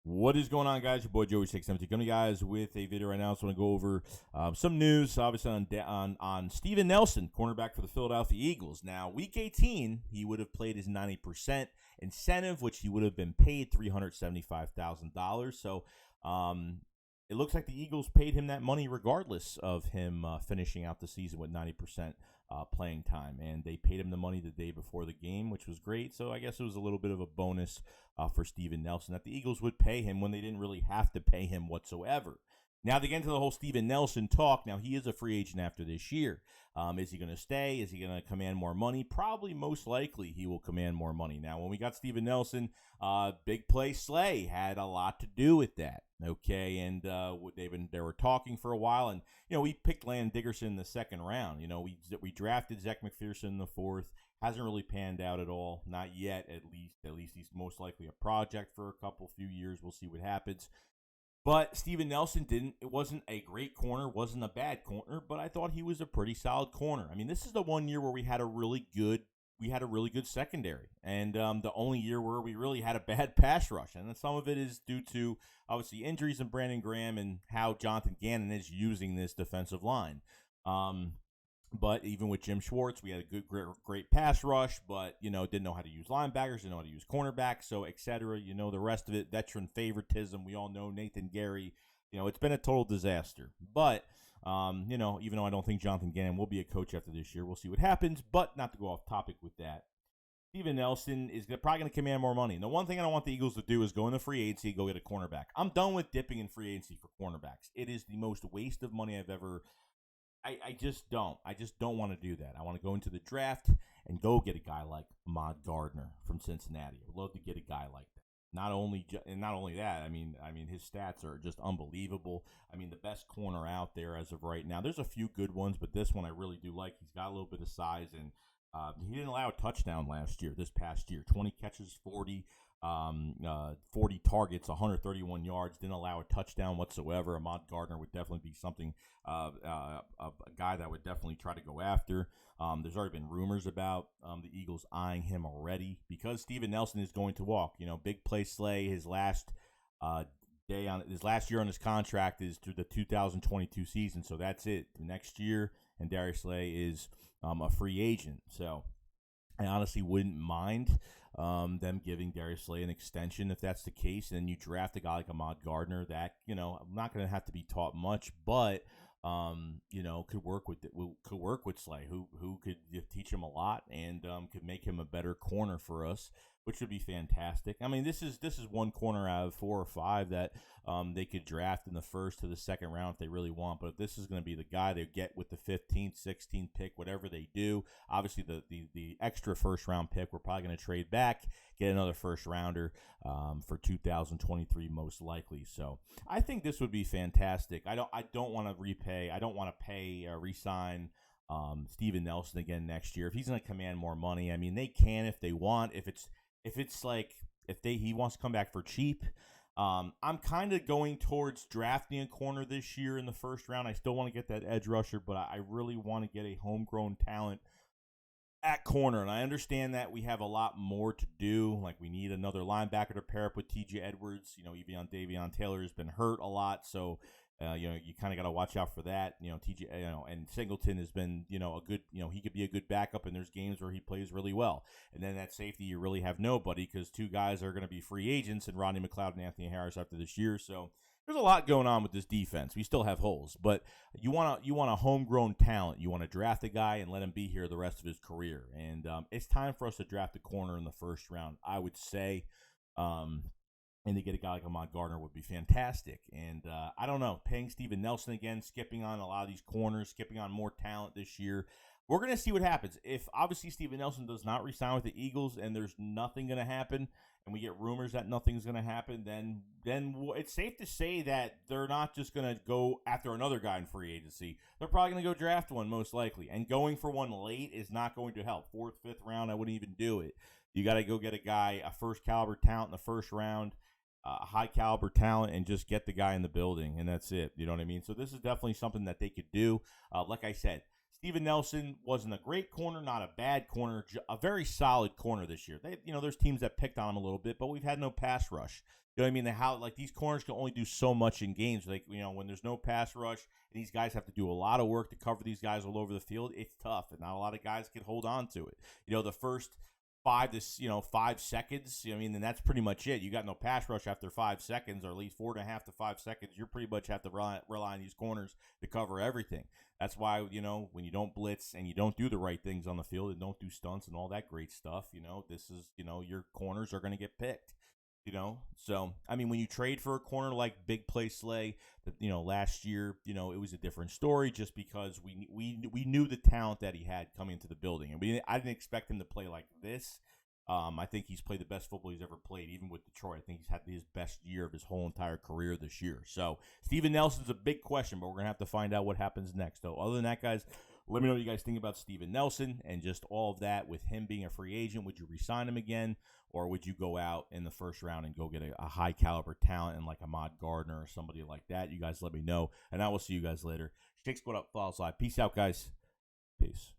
What is going on, guys? Your boy Joey670 coming to you guys with a video right now. So I want to go over some news, obviously, on Steven Nelson, cornerback for the Philadelphia Eagles. Now, Week 18, he would have played his 90% incentive, which he would have been paid $375,000. So it looks like the Eagles paid him that money regardless of him finishing out the season with 90% playing time. And they paid him the money the day before the game, which was great. So I guess it was a little bit of a bonus for Steven Nelson that the Eagles would pay him when they didn't really have to pay him whatsoever. Now, to get into the whole Steven Nelson talk, now he is a free agent after this year. Is he going to stay? Is he going to command more money? Probably, most likely, he will command more money. Now, when we got Steven Nelson, Big Play Slay had a lot to do with that. Okay, and they were talking for a while, and we picked Landon Dickerson in the second round. We drafted Zach McPherson in the fourth. Hasn't really panned out at all, not yet. At least he's most likely a project for a few years. We'll see what happens. But Steven Nelson it wasn't a great corner, wasn't a bad corner, but I thought he was a pretty solid corner. I mean, this is the one year where we had a really good secondary, and the only year where we really had a bad pass rush. And some of it is due to, obviously, injuries in Brandon Graham and how Jonathan Gannon is using this defensive line. But even with Jim Schwartz, we had a great pass rush, but, didn't know how to use linebackers, didn't know how to use cornerbacks, so et cetera. The rest of it, veteran favoritism. We all know Nathan Gary. It's been a total disaster. But, even though I don't think Jonathan Gannon will be a coach after this year, we'll see what happens. But not to go off topic with that, Steven Nelson is probably going to command more money. And the one thing I don't want the Eagles to do is go into free agency, go get a cornerback. I'm done with dipping in free agency for cornerbacks. It is the most waste of money I've ever. I just don't. I just don't want to do that. I want to go into the draft and go get a guy like Ahmad Gardner from Cincinnati. I'd love to get a guy like that. Not only that, I mean his stats are just unbelievable. I mean, the best corner out there as of right now. There's a few good ones, but this one I really do like. He's got a little bit of size, and he didn't allow a touchdown this past year. 20 catches, 40 targets, 131 yards, didn't allow a touchdown whatsoever. Ahmad Gardner would definitely be something, a guy that would definitely try to go after. There's already been rumors about the Eagles eyeing him already because Steven Nelson is going to walk. Big Play Slay, his last year on his contract is through the 2022 season, so that's it. The next year, and Darius Slay is a free agent. So I honestly wouldn't mind them giving Darius Slay an extension if that's the case. And then you draft a guy like Ahmad Gardner that, I'm not going to have to be taught much, but, could work with Slay, who could teach him a lot and could make him a better corner for us, which would be fantastic. I mean, this is one corner out of 4 or 5 that they could draft in the first to the second round if they really want. But if this is going to be the guy they get with the 15th, 16th pick, whatever they do, obviously the extra first round pick, we're probably going to trade back, get another first rounder for 2023 most likely. So I think this would be fantastic. I don't want to repay. I don't want to re-sign Steven Nelson again next year. If he's going to command more money, I mean, they can if they want. If he wants to come back for cheap, I'm kind of going towards drafting a corner this year in the first round. I still want to get that edge rusher, but I really want to get a homegrown talent at corner. And I understand that we have a lot more to do. Like, we need another linebacker to pair up with T.J. Edwards. Even Davion Taylor has been hurt a lot, so you kind of got to watch out for that. TJ, and Singleton has been, a good, he could be a good backup, and there's games where he plays really well. And then at safety, you really have nobody because 2 guys are going to be free agents, and Rodney McLeod and Anthony Harris after this year. So there's a lot going on with this defense. We still have holes, but you want a homegrown talent. You want to draft a guy and let him be here the rest of his career. And it's time for us to draft a corner in the first round, I would say. And to get a guy like Ahmad Gardner would be fantastic. And I don't know, paying Steven Nelson again, skipping on a lot of these corners, skipping on more talent this year. We're going to see what happens. If obviously Steven Nelson does not re-sign with the Eagles and there's nothing going to happen, and we get rumors that nothing's going to happen, then it's safe to say that they're not just going to go after another guy in free agency. They're probably going to go draft one most likely. And going for one late is not going to help. 4th, 5th round, I wouldn't even do it. You got to go get a guy, a first caliber talent in the first round. High caliber talent, and just get the guy in the building, and that's it. You know what I mean? So this is definitely something that they could do. Like I said, Steven Nelson wasn't a great corner, not a bad corner, a very solid corner this year. There's teams that picked on him a little bit, but we've had no pass rush. You know what I mean? Like these corners can only do so much in games. Like, when there's no pass rush and these guys have to do a lot of work to cover these guys all over the field, it's tough, and not a lot of guys can hold on to it. The first 5 seconds. And that's pretty much it. You got no pass rush after 5 seconds, or at least 4.5 to 5 seconds. You pretty much have to rely on these corners to cover everything. That's why, when you don't blitz and you don't do the right things on the field and don't do stunts and all that great stuff, this is, your corners are going to get picked. So when you trade for a corner like Big Play Slay, that last year, it was a different story, just because we knew the talent that he had coming into the building, and I didn't expect him to play like this. I think he's played the best football he's ever played, even with Detroit. I think he's had his best year of his whole entire career this year. So Steven Nelson's a big question, but we're gonna have to find out what happens next. So other than that, guys, let me know what you guys think about Steven Nelson and just all of that with him being a free agent. Would you re-sign him again, or would you go out in the first round and go get a high caliber talent and like Ahmad Gardner or somebody like that? You guys let me know, and I will see you guys later. Shake Squad up, follow us live. Peace out, guys. Peace.